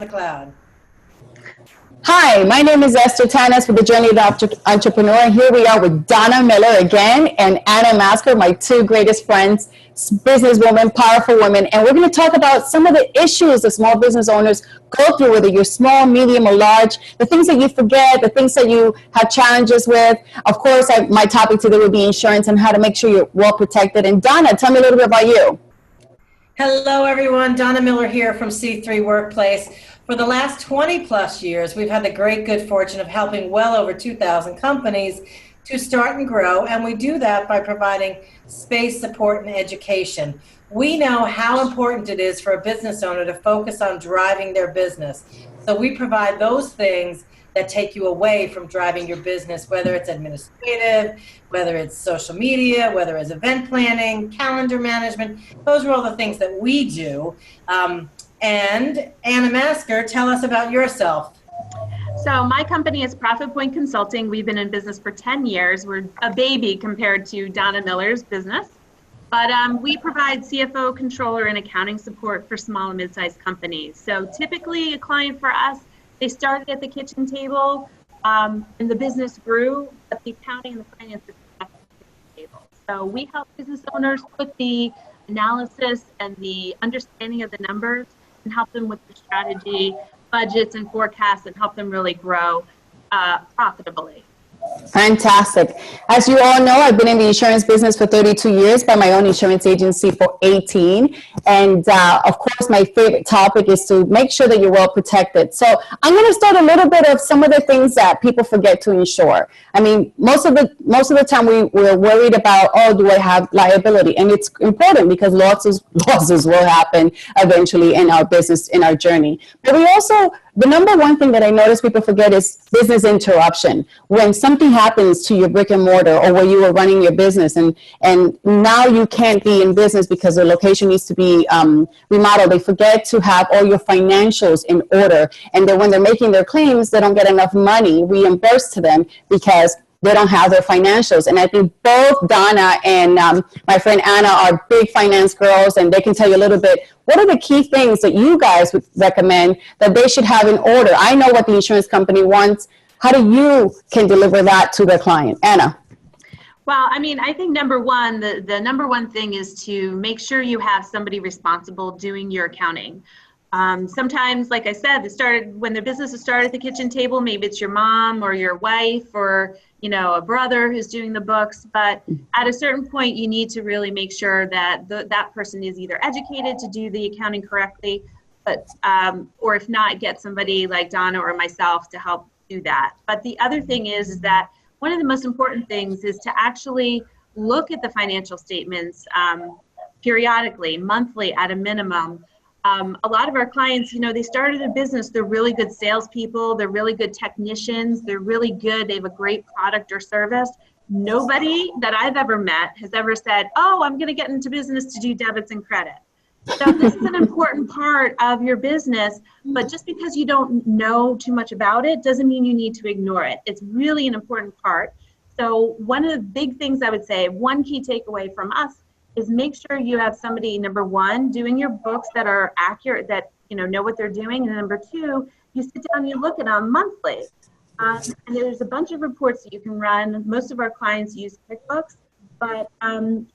the cloud. Hi, my name is Esther Tanis with the Journey of the Entrepreneur, and here we are with Donna Miller again and Anna Masker, my two greatest friends, businesswomen, powerful women, and we're going to talk about some of the issues that small business owners go through, whether you're small, medium, or large, the things that you forget, the things that you have challenges with. Of course, my topic today will be insurance and how to make sure you're well protected. And Donna, tell me a little bit about you. Hello, everyone. Donna Miller here from C3 Workplace. For the last 20 plus years, we've had the great good fortune of helping well over 2,000 companies to start and grow, and we do that by providing space, support, and education. We know how important it is for a business owner to focus on driving their business. So we provide those things that take you away from driving your business, whether it's administrative, whether it's social media, whether it's event planning, calendar management. Those are all the things that we do. And Anna Masker, tell us about yourself. So my company is Profit Point Consulting. We've been in business for 10 years. We're a baby compared to Donna Miller's business. But we provide CFO, controller, and accounting support for small and mid-sized companies. So typically a client for us, they started at the kitchen table and the business grew, but the accounting and the finance is at the kitchen table. So we help business owners put the analysis and the understanding of the numbers and help them with their strategy, budgets, and forecasts, and help them really grow profitably. Fantastic. As you all know, I've been in the insurance business for 32 years, by my own insurance agency for 18. And of course, my favorite topic is to make sure that you're well protected. So I'm going to start a little bit of some of the things that people forget to insure. I mean, most of the time we're worried about, oh, do I have liability? And it's important because losses will happen eventually in our business, in our journey. But we also, the number one thing that I notice people forget is business interruption. When something happens to your brick and mortar or where you were running your business and now you can't be in business because the location needs to be remodeled, they forget to have all your financials in order. And then when they're making their claims, they don't get enough money reimbursed to them because they don't have their financials. And I think both Donna and my friend Anna are big finance girls, and they can tell you a little bit, what are the key things that you guys would recommend that they should have in order? I know what the insurance company wants. How do you can deliver that to the client? Anna. Well, I mean, I think number one, the number one thing is to make sure you have somebody responsible doing your accounting. Sometimes, like I said, when the business is started at the kitchen table, maybe it's your mom or your wife or, you know, a brother who's doing the books. But at a certain point, you need to really make sure that that person is either educated to do the accounting correctly, but or if not, get somebody like Donna or myself to help do that. But the other thing is that one of the most important things is to actually look at the financial statements periodically, monthly at a minimum. A lot of our clients, you know, they started a business, they're really good salespeople, they're really good technicians, they're really good, they have a great product or service. Nobody that I've ever met has ever said, oh, I'm going to get into business to do debits and credit. So this is an important part of your business, but just because you don't know too much about it doesn't mean you need to ignore it. It's really an important part. So one of the big things I would say, one key takeaway from us is make sure you have somebody, number one, doing your books that are accurate, that know what they're doing, and number two, you sit down and you look at them monthly. And there's a bunch of reports that you can run. Most of our clients use QuickBooks, but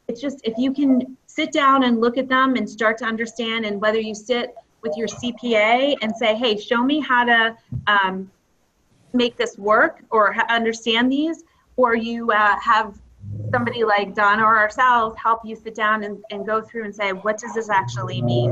it's just if you can sit down and look at them and start to understand, and whether you sit with your CPA and say, hey, show me how to make this work or understand these, or you have somebody like Donna or ourselves help you sit down and go through and say, what does this actually mean?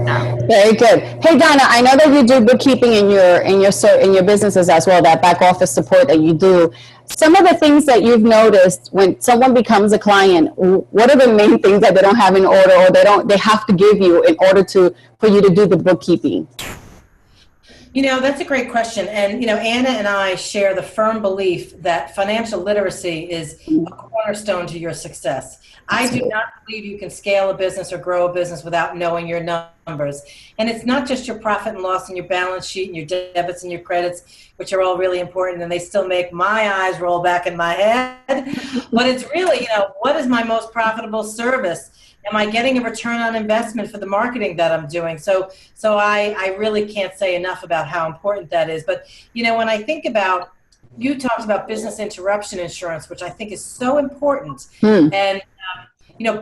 So. Very good. Hey Donna, I know that you do bookkeeping in your businesses as well, that back office support that you do. Some of the things that you've noticed when someone becomes a client, what are the main things that they don't have in order, or they have to give you in order for you to do the bookkeeping? That's a great question. And, Anna and I share the firm belief that financial literacy is a cornerstone to your success. I do not believe you can scale a business or grow a business without knowing your numbers. And it's not just your profit and loss and your balance sheet and your debits and your credits, which are all really important, and they still make my eyes roll back in my head. But it's really, what is my most profitable service? Am I getting a return on investment for the marketing that I'm doing? So I really can't say enough about how important that is. But, when I think about, you talked about business interruption insurance, which I think is so important. And,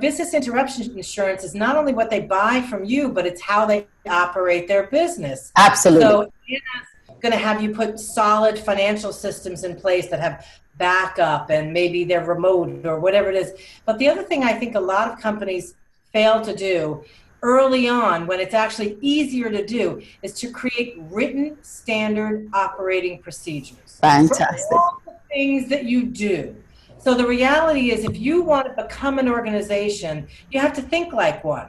business interruption insurance is not only what they buy from you, but it's how they operate their business. Absolutely. So it's going to have you put solid financial systems in place that have backup, and maybe they're remote or whatever it is. But the other thing I think a lot of companies fail to do early on, when it's actually easier to do, is to create written standard operating procedures. Fantastic. For all the things that you do. So the reality is, if you want to become an organization, you have to think like one.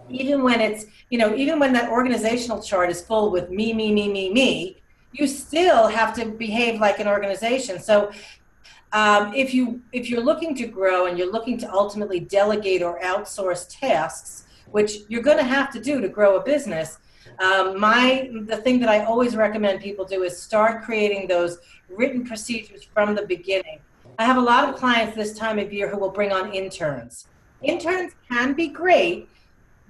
Even when it's, even when that organizational chart is full with me, you still have to behave like an organization. So if you're looking to grow and you're looking to ultimately delegate or outsource tasks, which you're going to have to do to grow a business, the thing that I always recommend people do is start creating those written procedures from the beginning. I have a lot of clients this time of year who will bring on interns. Interns can be great,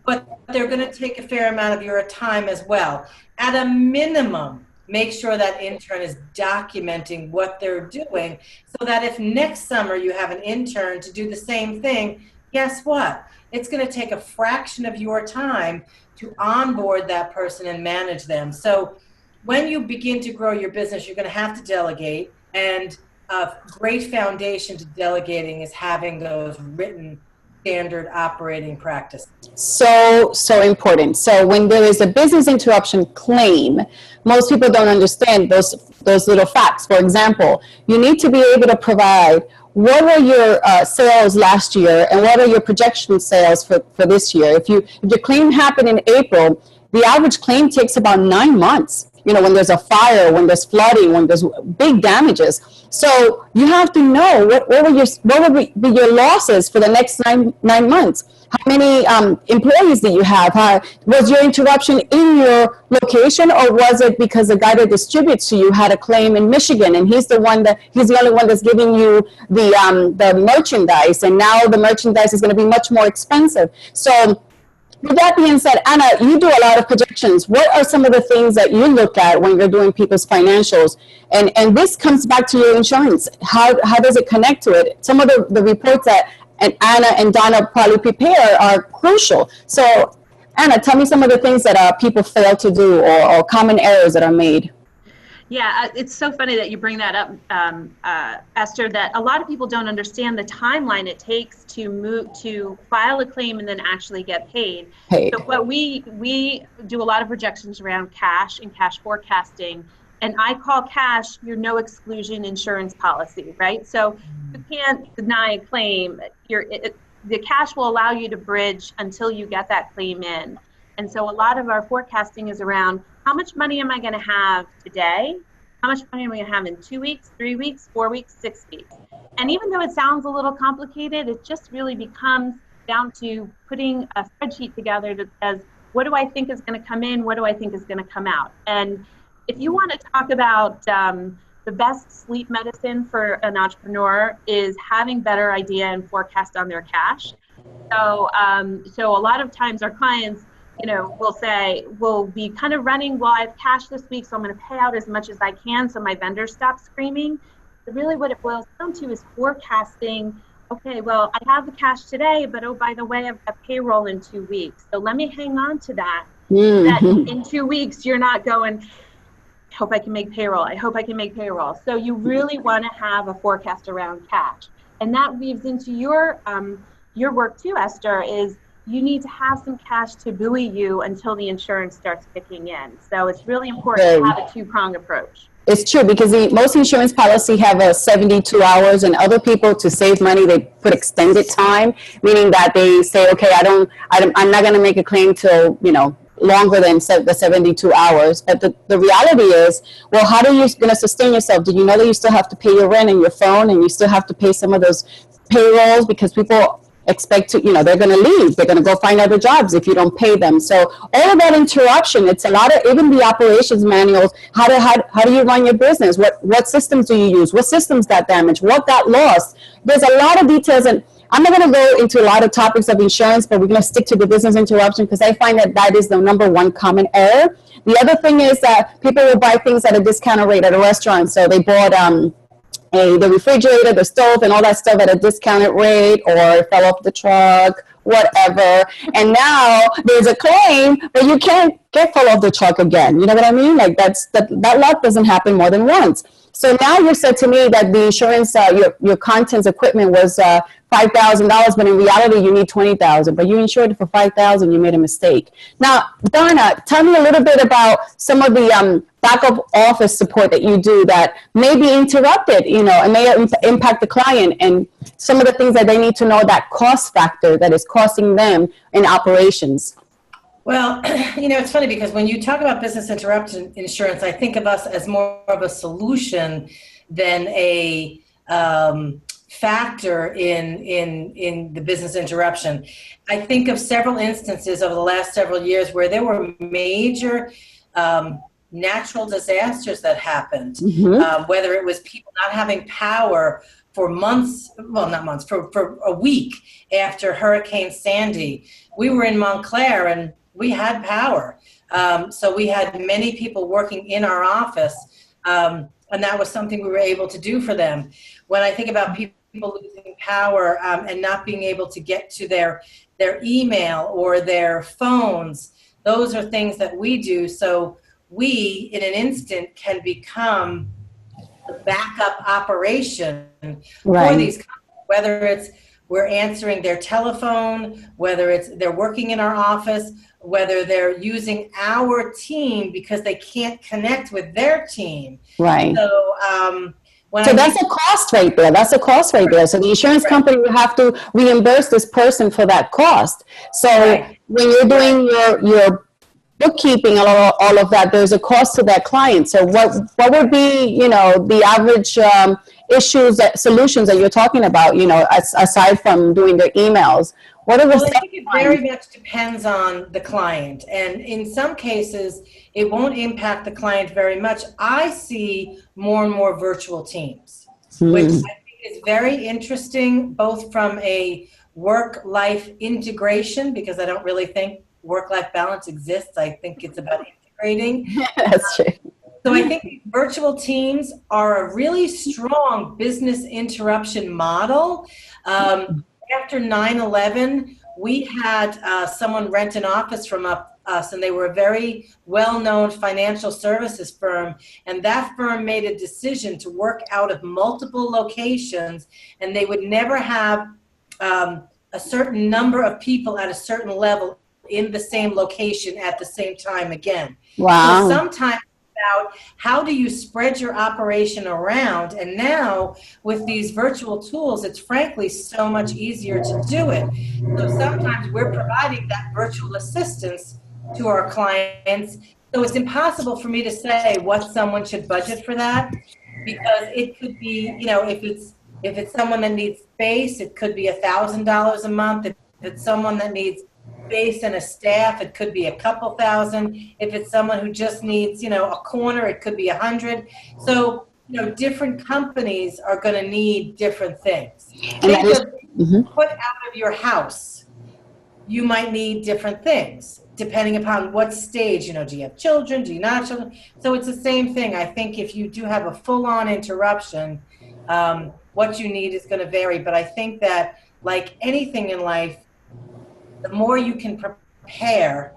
but they're going to take a fair amount of your time as well. At a minimum, make sure that intern is documenting what they're doing, so that if next summer you have an intern to do the same thing, guess what? It's going to take a fraction of your time to onboard that person and manage them. So when you begin to grow your business, you're going to have to delegate, and a great foundation to delegating is having those written standard operating practices. So important. So when there is a business interruption claim, most people don't understand those little facts. For example, you need to be able to provide what were your sales last year and what are your projection sales for this year. If your claim happened in April, the average claim takes about 9 months. When there's a fire, when there's flooding, when there's big damages. So you have to know what would be your losses for the next nine months. How many employees do you have? Was your interruption in your location, or was it because the guy that distributes to you had a claim in Michigan, and he's the only one that's giving you the merchandise, and now the merchandise is going to be much more expensive. So with that being said, Anna, you do a lot of projections. What are some of the things that you look at when you're doing people's financials? And this comes back to your insurance. How does it connect to it? Some of the reports that Anna and Donna probably prepare are crucial. So, Anna, tell me some of the things that people fail to do, or common errors that are made. Yeah, it's so funny that you bring that up, Esther, that a lot of people don't understand the timeline it takes to file a claim and then actually get paid. So what we do a lot of projections around cash and cash forecasting, and I call cash your no exclusion insurance policy, right? So you can't deny a claim. The cash will allow you to bridge until you get that claim in. And so a lot of our forecasting is around, how much money am I going to have today? How much money am I going to have in 2 weeks, 3 weeks, 4 weeks, 6 weeks? And even though it sounds a little complicated, it just really becomes down to putting a spreadsheet together that says, what do I think is going to come in? What do I think is going to come out? And if you want to talk about the best sleep medicine for an entrepreneur is having better idea and forecast on their cash. So a lot of times our clients, we'll be kind of running, well, I have cash this week, so I'm going to pay out as much as I can so my vendors stop screaming. But really what it boils down to is forecasting, okay, well, I have the cash today, but oh, by the way, I've got payroll in 2 weeks. So let me hang on to that. That in 2 weeks, you're not going, I hope I can make payroll. I hope I can make payroll. So you really want to have a forecast around cash. And that weaves into your work too, Esther, is you need to have some cash to buoy you until the insurance starts kicking in. So it's really important to have a two-pronged approach. It's true, because most insurance policy have a 72 hours, and other people, to save money, they put extended time, meaning that they say, okay, I'm not going to make a claim till, longer than the 72 hours. But the reality is, well, how are you going to sustain yourself? Do you know that you still have to pay your rent and your phone, and you still have to pay some of those payrolls, because people expect to, they're going to leave. They're going to go find other jobs if you don't pay them. So all of that interruption, it's a lot of, even the operations manuals, how do you run your business? What systems do you use? What systems got damaged? What got lost? There's a lot of details, and I'm not going to go into a lot of topics of insurance, but we're going to stick to the business interruption because I find that that is the number one common error. The other thing is that people will buy things at a discounted rate at a restaurant. So they bought the refrigerator, the stove, and all that stuff at a discounted rate, or it fell off the truck, whatever. And now there's a claim, but you can't get fall off the truck again. You know what I mean? Like that luck doesn't happen more than once. So now you said to me that the insurance, your contents equipment was $5,000, but in reality you need $20,000. But you insured it for $5,000. You made a mistake. Now, Donna, tell me a little bit about some of the backup office support that you do that may be interrupted, you know, and may impact the client, and some of the things that they need to know, that cost factor that is costing them in operations. Well, you know, it's funny because when you talk about business interruption insurance, I think of us as more of a solution than a factor in the business interruption. I think of several instances over the last several years where there were major natural disasters that happened, whether it was people not having power for months, well, not months, for a week after Hurricane Sandy. We were in Montclair and we had power. So we had many people working in our office, and that was something we were able to do for them. When I think about people losing power and not being able to get to their email or their phones, those are things that we do. So we, in an instant, can become the backup operation for these companies, whether it's we're answering their telephone, whether it's they're working in our office, whether they're using our team because they can't connect with their team. Right. So, that's a cost right there. That's a cost right there. So the insurance company will have to reimburse this person for that cost. So when you're doing your bookkeeping and all of that, there's a cost to that client. So what would be, you know, the average solutions that you're talking about, you know, aside from doing their emails? What are the I think it very much depends on the client. And in some cases, it won't impact the client very much. I see more and more virtual teams, which I think is very interesting, both from a work-life integration, because I don't really think work-life balance exists. I think it's about integrating. That's true. So I think virtual teams are a really strong business interruption model. After 9/11, we had someone rent an office from us, and they were a very well-known financial services firm, and that firm made a decision to work out of multiple locations, and they would never have a certain number of people at a certain level in the same location at the same time again. Wow. So sometimes about how do you spread your operation around, and now with these virtual tools, it's frankly so much easier to do it. So sometimes we're providing that virtual assistance to our clients. So it's impossible for me to say what someone should budget for that, because it could be, you know, if it's someone that needs space, it could be $1,000 a month. If it's someone that needs space and a staff, it could be a couple thousand. If it's someone who just needs, you know, a corner, it could be 100. So, you know, different companies are going to need different things. Think of put out of your house, you might need different things depending upon what stage, you know, do you have children, do you not have children? So it's the same thing. I think if you do have a full-on interruption, what you need is going to vary. But I think that, like anything in life, the more you can prepare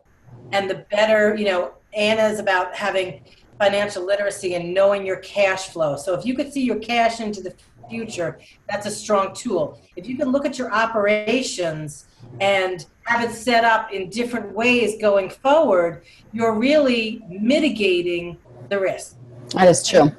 and the better, you know, Anna's about having financial literacy and knowing your cash flow. So if you could see your cash into the future, that's a strong tool. If you can look at your operations and have it set up in different ways going forward, you're really mitigating the risk. That is true.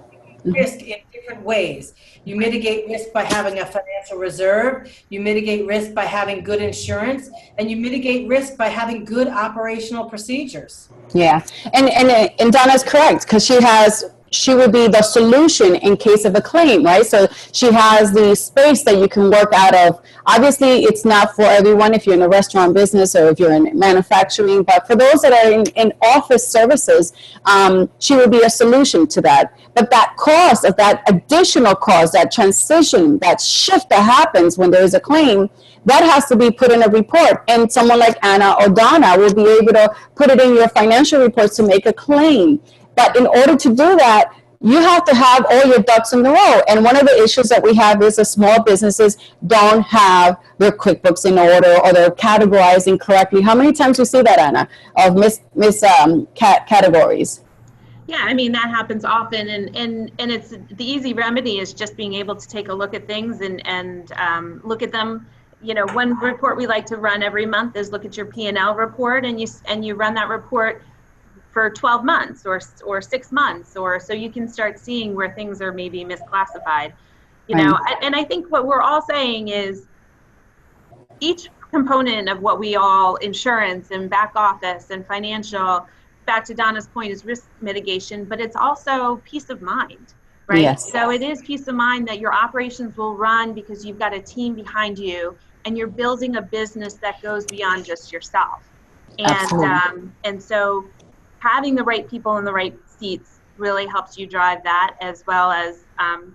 Risk in different ways. You mitigate risk by having a financial reserve, you mitigate risk by having good insurance, and you mitigate risk by having good operational procedures. Yeah, and Donna's correct, because she has she would be the solution in case of a claim, right? So she has the space that you can work out of. Obviously, it's not for everyone if you're in a restaurant business or if you're in manufacturing, but for those that are in office services, she would be a solution to that. But that cost of that additional cost, that transition, that shift that happens when there is a claim, that has to be put in a report. And someone like Anna or Donna will be able to put it in your financial reports to make a claim. But in order to do that, you have to have all your ducks in a row. And one of the issues that we have is that small businesses don't have their QuickBooks in order or they're categorizing correctly. How many times do you see that, Anna, of categories? Yeah, I mean, that happens often, and it's the easy remedy is just being able to take a look at things and look at them. You know, one report we like to run every month is look at your P&L report, and you run that report for 12 months or 6 months, or so you can start seeing where things are maybe misclassified. You know, and I think what we're all saying is each component of what we all, insurance and back office and financial, back to Donna's point, is risk mitigation, but it's also peace of mind, right? Yes. So it is peace of mind that your operations will run because you've got a team behind you and you're building a business that goes beyond just yourself. And so having the right people in the right seats really helps you drive that, as well as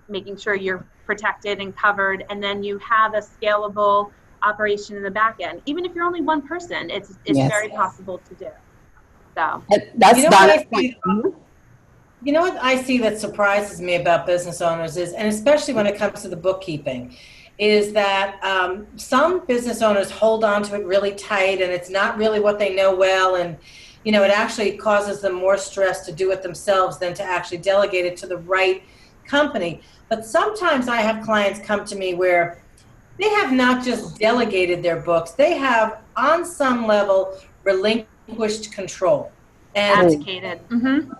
making sure you're protected and covered, and then you have a scalable operation in the back end. Even if you're only one person, it's very possible to do. So that's Donna's point. You know what I see that surprises me about business owners is, and especially when it comes to the bookkeeping, is that some business owners hold on to it really tight, and it's not really what they know well, and you know, it actually causes them more stress to do it themselves than to actually delegate it to the right company. But sometimes I have clients come to me where they have not just delegated their books, they have on some level relinquished control. And abdicated. Mm-hmm.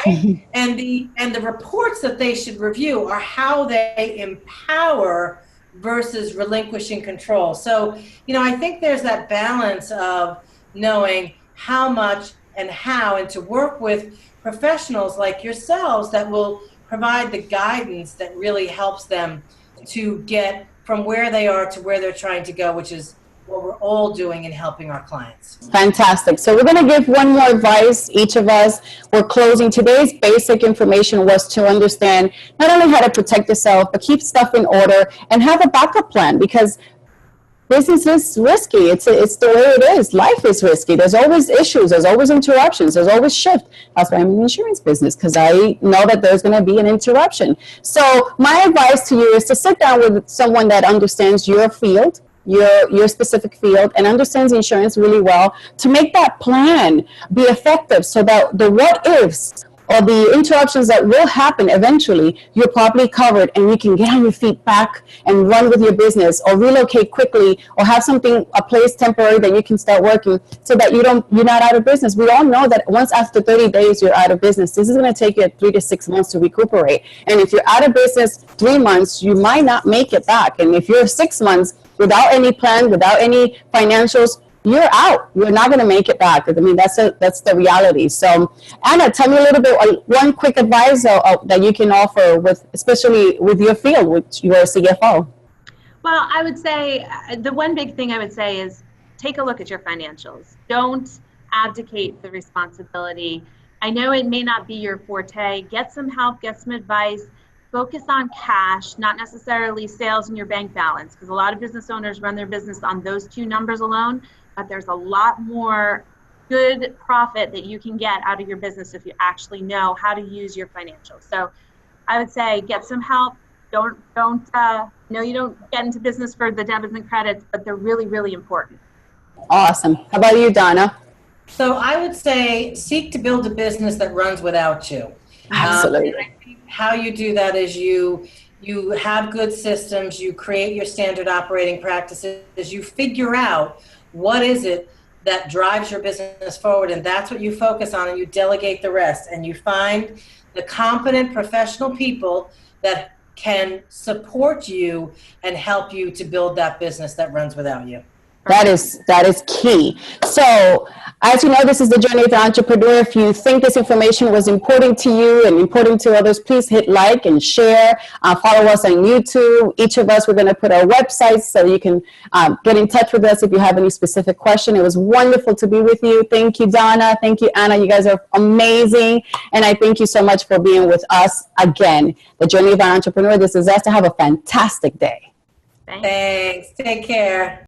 Right? And the reports that they should review are how they empower versus relinquishing control. So, you know, I think there's that balance of knowing how much and how, and to work with professionals like yourselves that will provide the guidance that really helps them to get from where they are to where they're trying to go, which is what we're all doing in helping our clients. Fantastic. So we're going to give one more advice, each of us. We're closing. Today's basic information was to understand not only how to protect yourself, but keep stuff in order and have a backup plan, because business is risky. It's the way it is. Life is risky. There's always issues. There's always interruptions. There's always shift. That's why I'm in the insurance business, because I know that there's going to be an interruption. So my advice to you is to sit down with someone that understands your field, your specific field, and understands insurance really well, to make that plan be effective, so that the what ifs or the interruptions that will happen eventually, you're properly covered and you can get on your feet back and run with your business, or relocate quickly, or have a place temporary that you can start working, so that you're not out of business. We all know that once after 30 days you're out of business. This is going to take you 3 to 6 months to recuperate. And if you're out of business 3 months, you might not make it back. And if you're 6 months without any plan, without any financials, you're out. You're not going to make it back. I mean, that's the reality. So, Anna, tell me a little bit, one quick advice that you can offer, especially with your field, which you are a CFO. Well, I would say the one big thing I would say is take a look at your financials. Don't abdicate the responsibility. I know it may not be your forte. Get some help, get some advice. Focus on cash, not necessarily sales and your bank balance, because a lot of business owners run their business on those two numbers alone, but there's a lot more good profit that you can get out of your business if you actually know how to use your financials. So I would say get some help. You don't get into business for the debits and credits, but they're really, really important. Awesome. How about you, Donna? So I would say seek to build a business that runs without you. Absolutely. I think how you do that is you have good systems, you create your standard operating practices, you figure out what is it that drives your business forward, and that's what you focus on, and you delegate the rest, and you find the competent professional people that can support you and help you to build that business that runs without you. That is key. So, as you know, this is the journey of the entrepreneur. If you think this information was important to you and important to others, please hit like and share. Follow us on YouTube. Each of us, we're going to put our websites so you can get in touch with us if you have any specific question. It was wonderful to be with you. Thank you, Donna. Thank you, Anna. You guys are amazing. And I thank you so much for being with us again. The journey of an entrepreneur. This is us. To have a fantastic day. Thanks. Take care.